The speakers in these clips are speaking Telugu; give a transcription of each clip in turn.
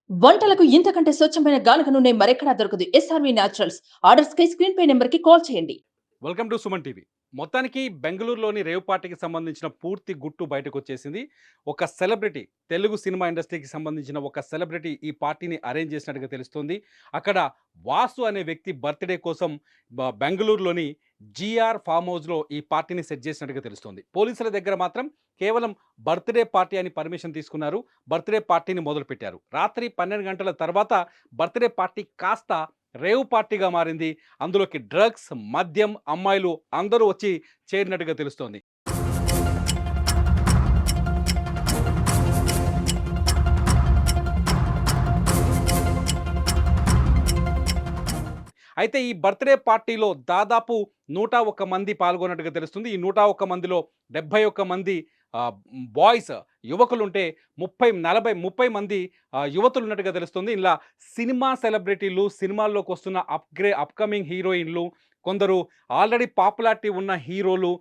వంటలకు ఇంతకంటే స్వచ్ఛమైన గానుగ నూనె మరెక్కడా దొరకదు. SRV naturals. ఆర్డర్స్‌కై స్క్రీన్ పై నంబర్‌కి కాల్ చేయండి. Welcome to Suman TV. మొత్తానికి బెంగుళూరులోని రేవ్ పార్టీకి సంబంధించిన పూర్తి గుట్టు బయటకొచ్చేసింది. ఒక సెలబ్రిటీ, తెలుగు సినిమా ఇండస్ట్రీకి సంబంధించిన ఒక సెలబ్రిటీ ఈ పార్టీని అరేంజ్ చేసినట్టుగా తెలుస్తోంది. అక్కడ వాసు అనే వ్యక్తి బర్త్‌డే కోసం బెంగుళూరులోని జీఆర్ ఫార్మ్ హౌస్‌లో ఈ పార్టీని సెట్ చేసినట్టుగా తెలుస్తోంది. పోలీసుల దగ్గర మాత్రం కేవలం బర్త్‌డే పార్టీ అని పర్మిషన్ తీసుకున్నారు. బర్త్‌డే పార్టీని మొదలుపెట్టారు. రాత్రి 12 గంటల తర్వాత బర్త్‌డే పార్టీ కాస్త రేవ్ పార్టీగా మారింది. అందులోకి డ్రగ్స్, మద్యం, అమ్మాయిలు అందరూ వచ్చి చేరినట్టుగా తెలుస్తోంది. అయితే ఈ బర్త్‌డే పార్టీలో దాదాపు 101 మంది పాల్గొన్నట్టుగా తెలుస్తుంది. ఈ 101 మందిలో 71 మంది బాయ్స్ యువకులుంటే 30 మంది యువతులున్నట్టుగా తెలుస్తుంది. ఇలా సినిమా సెలబ్రిటీలు, సినిమాల్లోకొస్తున్న అప్‌కమింగ్ హీరోయిన్‌లు, కొందరు ఆల్రెడీ పాపులారిటీ ఉన్న హీరోలు,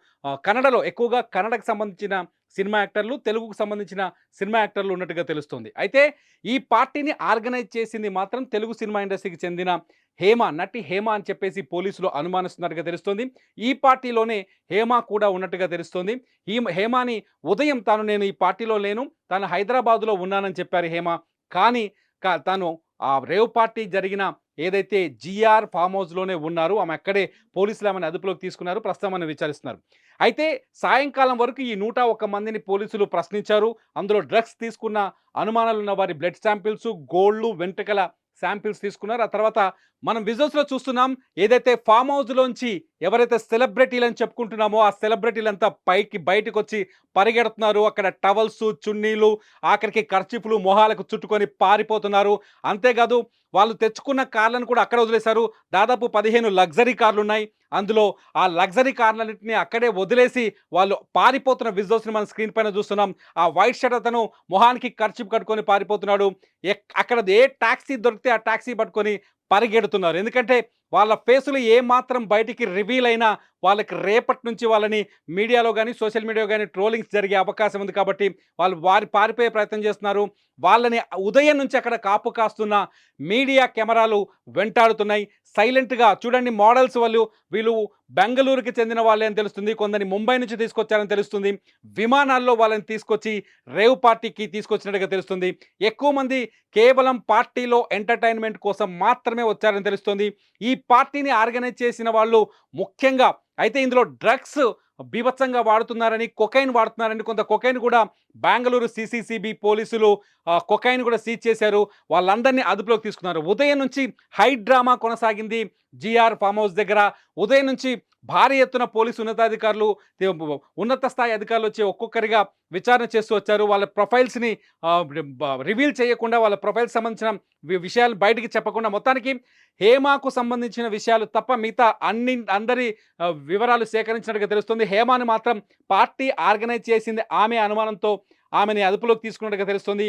కన్నడలో ఎక్కువగా కన్నడకు సంబంధించిన సినిమా యాక్టర్లు, తెలుగుకు సంబంధించిన సినిమా యాక్టర్లు ఉన్నట్టుగా తెలుస్తుంది. అయితే ఈ పార్టీని ఆర్గనైజ్ చేసింది మాత్రం తెలుగు సినిమా ఇండస్ట్రీకి చెందిన నటి హేమ అని చెప్పేసి పోలీసులు అనుమానిస్తున్నట్టుగా తెలుస్తోంది. ఈ పార్టీలోనే హేమ కూడా ఉన్నట్టుగా తెలుస్తోంది. హేమాని ఉదయం నేను ఈ పార్టీలో లేను, తాను హైదరాబాద్‌లో ఉన్నానని చెప్పారు హేమ. కానీ తాను ఆ రేవ్ పార్టీ జరిగిన ఏదైతే జీఆర్ ఫార్మ్ హౌస్‌లోనే ఉన్నారు. ఆమె అక్కడే పోలీసులు ఆమెను అదుపులోకి తీసుకున్నారు. ప్రస్తుతం ఆమెను విచారిస్తున్నారు. అయితే సాయంకాలం వరకు ఈ 101 మందిని పోలీసులు ప్రశ్నించారు. అందులో డ్రగ్స్ తీసుకున్న అనుమానాలున్న వారి బ్లడ్ శాంపిల్స్, గోళ్ళు, వెంట్రుకల శాంపిల్స్ తీసుకున్నారు. ఆ తర్వాత మనం విజువల్స్‌లో చూస్తున్నాం. ఏదైతే ఫార్మ్ హౌస్‌లోంచి ఎవరైతే సెలబ్రిటీలని చెప్పుకుంటున్నామో, ఆ సెలబ్రిటీలంతా బయటకొచ్చి పరిగెడుతున్నారు. అక్కడ టవల్సు, చున్నీలు, ఆఖరికి కర్చీఫ్‌లు మొహాలకు చుట్టుకొని పారిపోతున్నారు. అంతేకాదు వాళ్ళు తెచ్చుకున్న కార్లను కూడా అక్కడ వదిలేశారు. దాదాపు 15 లగ్జరీ కార్లున్నాయి. అందులో ఆ లగ్జరీ కార్లన్నిటిని అక్కడే వదిలేసి వాళ్ళు పారిపోతున్న విజువల్స్‌ని మనం స్క్రీన్ పైన చూస్తున్నాం. ఆ వైట్ షర్ట్ అతను మొహానికి కర్చీఫ్ కట్టుకొని పారిపోతున్నాడు. అక్కడ ఏ టాక్సీ దొరికితే ఆ టాక్సీ పట్టుకొని పరిగెడుతున్నారు. ఎందుకంటే వాళ్ళ ఫేసులు ఏమాత్రం బయటికి రివీల్ అయినా వాళ్ళకి రేపటి నుంచి వాళ్ళని మీడియాలో గాని, సోషల్ మీడియాలో గాని ట్రోలింగ్స్ జరిగే అవకాశం ఉంది కాబట్టి వాళ్ళు పారిపోయే ప్రయత్నం చేస్తున్నారు. వాళ్ళని ఉదయం నుంచి అక్కడ కాపు కాస్తున్న మీడియా కెమెరాలు వెంటాడుతున్నాయి. సైలెంట్‌గా చూడండి, మోడల్స్ వీళ్ళు బెంగళూరుకి చెందిన వాళ్ళే అని తెలుస్తుంది. కొందరిని ముంబై నుంచి తీసుకొచ్చారని తెలుస్తుంది. విమానాల్లో వాళ్ళని తీసుకొచ్చి రేవ్ పార్టీకి తీసుకొచ్చినట్టుగా తెలుస్తుంది. ఎక్కువ మంది కేవలం పార్టీలో ఎంటర్‌టైన్‌మెంట్ కోసం మాత్రమే వచ్చారని తెలుస్తుంది. ఈ పార్టీని ఆర్గనైజ్ చేసిన వాళ్ళు ముఖ్యంగా అయితే ఇందులో డ్రగ్స్ బీభత్సంగా వాడుతున్నారని, కొకైన్ వాడుతున్నారని, కొంత కొకైన్ కూడా బెంగళూరు సీసీసీబీ పోలీసులు కొకైన్ కూడా సీజ్ చేశారు. వాళ్ళందరినీ అదుపులోకి తీసుకున్నారు. ఉదయం నుంచి హై డ్రామా కొనసాగింది జీఆర్ ఫార్మ్ హౌస్ దగ్గర. ఉదయం నుంచి భారీ ఎత్తున పోలీసు ఉన్నతాధికారులు, ఉన్నత స్థాయి అధికారులు వచ్చి ఒక్కొక్కరిగా విచారణ చేస్తూ వచ్చారు. వాళ్ళ ప్రొఫైల్స్‌ని రివీల్ చేయకుండా, వాళ్ళ ప్రొఫైల్స్ సంబంధించిన విషయాలు బయటికి చెప్పకుండా మొత్తానికి హేమాకు సంబంధించిన విషయాలు తప్ప మిగతా అందరి వివరాలు సేకరించినట్టుగా తెలుస్తుంది. హేమాను మాత్రం పార్టీ ఆర్గనైజ్ చేసింది ఆమె అనుమానంతో ఆమెని అదుపులోకి తీసుకున్నట్టుగా తెలుస్తుంది.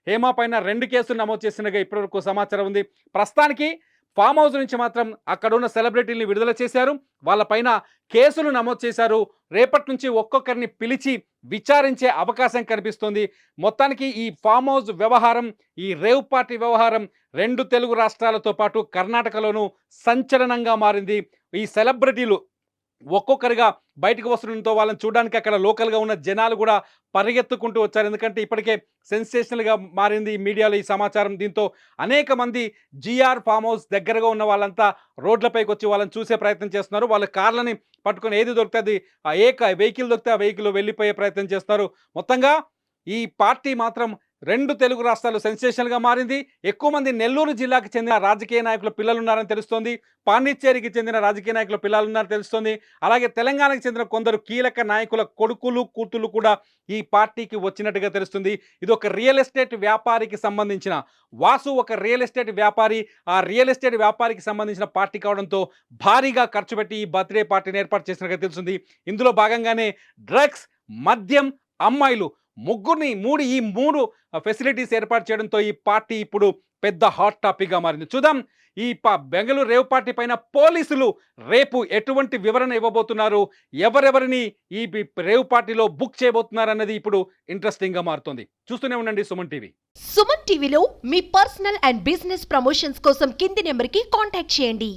హేమ పైన 2 కేసులు నమోదు చేసినట్టుగా ఇప్పటివరకు సమాచారం ఉంది. ప్రస్తుతానికి ఫార్మ్ హౌస్ నుంచి మాత్రం అక్కడున్న సెలబ్రిటీలని విడుదల చేశారు. వాళ్ళపైన కేసులు నమోదు చేశారు. రేపటి నుంచి ఒక్కొక్కరిని పిలిచి విచారించే అవకాశం కనిపిస్తుంది. మొత్తానికి ఈ ఫార్మ్ హౌస్ వ్యవహారం, ఈ రేవ్ పార్టీ వ్యవహారం 2 తెలుగు రాష్ట్రాలతో పాటు కర్ణాటకలోనూ సంచలనంగా మారింది. ఈ సెలబ్రిటీలు ఒక్కొక్కరిగా బయటకు వస్తుండడంతో వాళ్ళని చూడడానికి అక్కడ లోకల్‌గా ఉన్న జనాలు గూడా పరిగెత్తుకుంటూ వచ్చారు. ఎందుకంటే ఇప్పటికే సెన్సేషనల్‌గా మారింది ఈ మీడియాలో ఈ సమాచారం. దీంతో అనేక మంది జీఆర్ ఫార్మ్ హౌస్ దగ్గరగా ఉన్న వాళ్ళంతా రోడ్లపైకొచ్చి వాళ్ళని చూసే ప్రయత్నం చేస్తున్నారు. వాళ్ళ కార్లని పట్టుకొని ఏది దొరికితే అది, వెహికల్ దొరికితే ఆ వెహికల్‌లో వెళ్ళిపోయే ప్రయత్నం చేస్తున్నారు. మొత్తంగా ఈ పార్టీ మాత్రం 2 తెలుగు రాష్ట్రాలు సెన్సేషనల్‌గా మారింది. ఎక్కువ మంది నెల్లూరు జిల్లాకు చెందిన రాజకీయ నాయకుల పిల్లలున్నారని తెలుస్తోంది. పాండిచ్చేరికి చెందిన రాజకీయ నాయకుల పిల్లలున్నారని తెలుస్తోంది. అలాగే తెలంగాణకు చెందిన కొందరు కీలక నాయకుల కొడుకులు, కూతుళ్ళు కూడా ఈ పార్టీకి వచ్చినట్టుగా తెలుస్తుంది. ఇది ఒక రియల్ ఎస్టేట్ వ్యాపారికి సంబంధించిన వాసు ఒక రియల్ ఎస్టేట్ వ్యాపారి. ఆ రియల్ ఎస్టేట్ వ్యాపారికి సంబంధించిన పార్టీ కావడంతో భారీగా ఖర్చు పెట్టి ఈ బర్త్‌డే పార్టీని ఏర్పాటు చేసినట్టుగా తెలుస్తుంది. ఇందులో భాగంగానే డ్రగ్స్, మద్యం, అమ్మాయిలు ఈ 3 ఫెసిలిటీస్ ఏర్పాటు చేయడంతో ఈ పార్టీ ఇప్పుడు పెద్ద హాట్ టాపిక్ గా మారింది. చూద్దాం ఈ బెంగళూరు రేవ్ పార్టీ పైన పోలీసులు రేపు ఎటువంటి వివరణ ఇవ్వబోతున్నారు, ఎవరెవరిని ఈ రేవ్ పార్టీలో బుక్ చేయబోతున్నారు అన్నది ఇప్పుడు ఇంట్రెస్టింగ్ గా మారుతుంది. చూస్తూనే ఉండండి సుమన్ టీవీ. సుమన్ టీవీలో మీ పర్సనల్ అండ్ బిజినెస్ ప్రమోషన్స్ కోసం కింది నెంబర్కి కాంటాక్ట్ చేయండి.